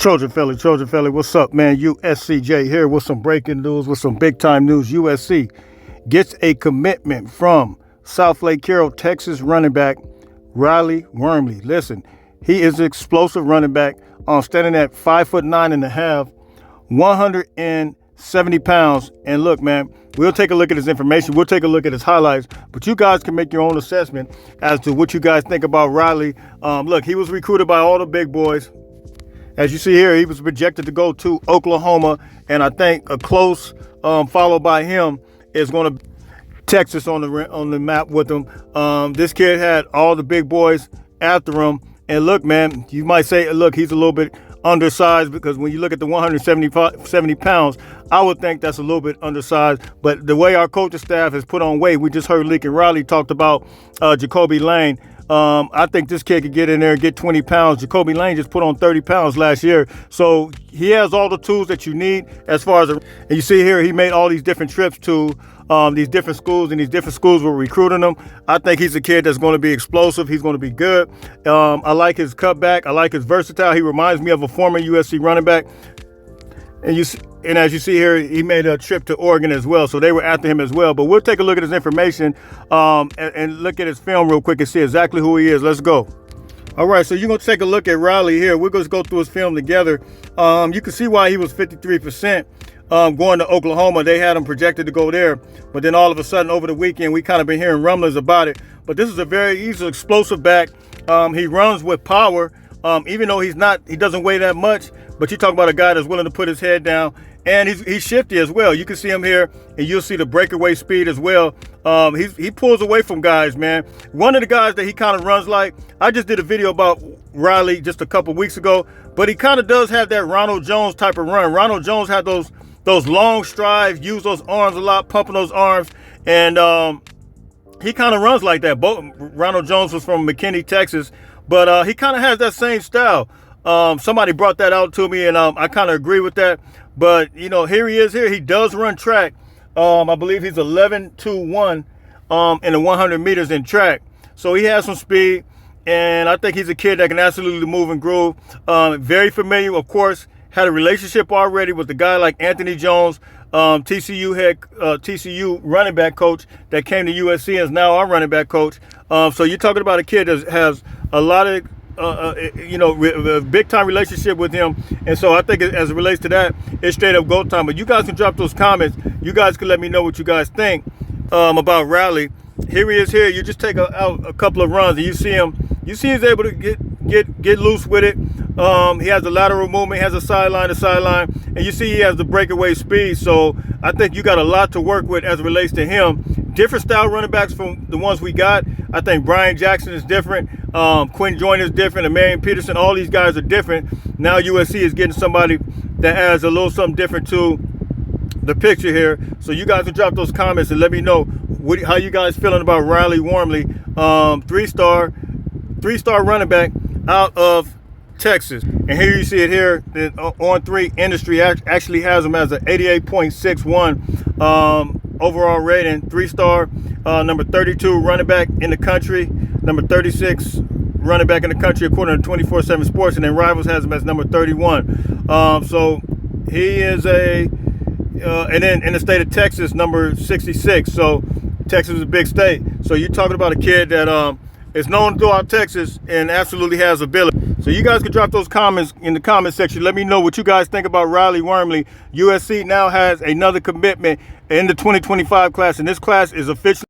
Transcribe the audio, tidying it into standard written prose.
Trojan Philly, what's up, man? USCJ here with some breaking news, with some big time news. USC gets a commitment from South Lake Carroll, Texas running back Riley Wormley. Listen, he is an explosive running back, standing at 5'9.5", 170 pounds. And look, man, we'll take a look at his information. We'll take a look at his highlights, but you guys can make your own assessment as to what you guys think about Riley. Look, he was recruited by all the big boys. As you see here, he was projected to go to Oklahoma, and I think a close follow by him is going to Texas on the map with him. This kid had all the big boys after him, and look, man, you might say, look, he's a little bit undersized, because when you look at the 170 pounds, I would think that's a little bit undersized. But the way our coaching staff has put on weight, we just heard Lincoln Riley talked about Jacoby Lane. I think this kid could get in there and get 20 pounds. Jacoby Lane just put on 30 pounds last year. So he has all the tools that you need as far as, and you see here, he made all these different trips to these different schools, and these different schools were recruiting him. I think he's a kid that's going to be explosive. He's going to be good. I like his cutback. I like his versatile. He reminds me of a former USC running back. And as you see here, he made a trip to Oregon as well, so they were after him as well. But we'll take a look at his information and look at his film real quick and see exactly who he is. Let's go. All right, so you're going to take a look at Riley here. We're going to go through his film together. You can see why he was 53% going to Oklahoma. They had him projected to go there, but then all of a sudden over the weekend, we kind of been hearing rumblings about it. But this is he's an explosive back. He runs with power, even though he doesn't weigh that much. But you talk about a guy that's willing to put his head down, and he's shifty as well. You can see him here, and you'll see the breakaway speed as well. He pulls away from guys, man. One of the guys that he kind of runs like, I just did a video about Riley just a couple weeks ago, but he kind of does have that Ronald Jones type of run. Ronald Jones had those long strides, use those arms a lot, pumping those arms, and he kind of runs like that. Ronald Jones was from McKinney, Texas, but he kind of has that same style. Somebody brought that out to me, and I kind of agree with that. But, you know, here he is here. He does run track. I believe he's 11-2-1 in the 100 meters in track. So he has some speed, and I think he's a kid that can absolutely move and groove. Very familiar, of course, had a relationship already with a guy like Anthony Jones, TCU running back coach that came to USC and is now our running back coach. So you're talking about a kid that has a lot of a big time relationship with him, and so I think as it relates to that, it's straight up go time. But you guys can drop those comments. You guys can let me know what you guys think about Riley. Here he is here. You just take out a couple of runs, and you see him. You see he's able to get loose with it. He has the lateral movement, he has a sideline to sideline, and you see he has the breakaway speed. So I think you got a lot to work with as it relates to him. Different style running backs from the ones we got. I think Brian Jackson is different. Quinn Joyner is different. And Marion Peterson, all these guys are different. Now USC is getting somebody that adds a little something different to the picture here. So you guys can drop those comments and let me know how you guys feeling about Riley Wormley, three-star running back out of Texas. And here you see it here. The On3 Industry actually has him as an 88.61 overall rating, 3-star, number 32 running back in the country, number 36 running back in the country according to 24/7 Sports, and then Rivals has him as number 31. So he is and then in the state of Texas, number 66. So Texas is a big state. So you're talking about a kid that is known throughout Texas and absolutely has ability. So you guys can drop those comments in the comment section. Let me know what you guys think about Riley Wormley. USC now has another commitment in the 2025 class, and this class is officially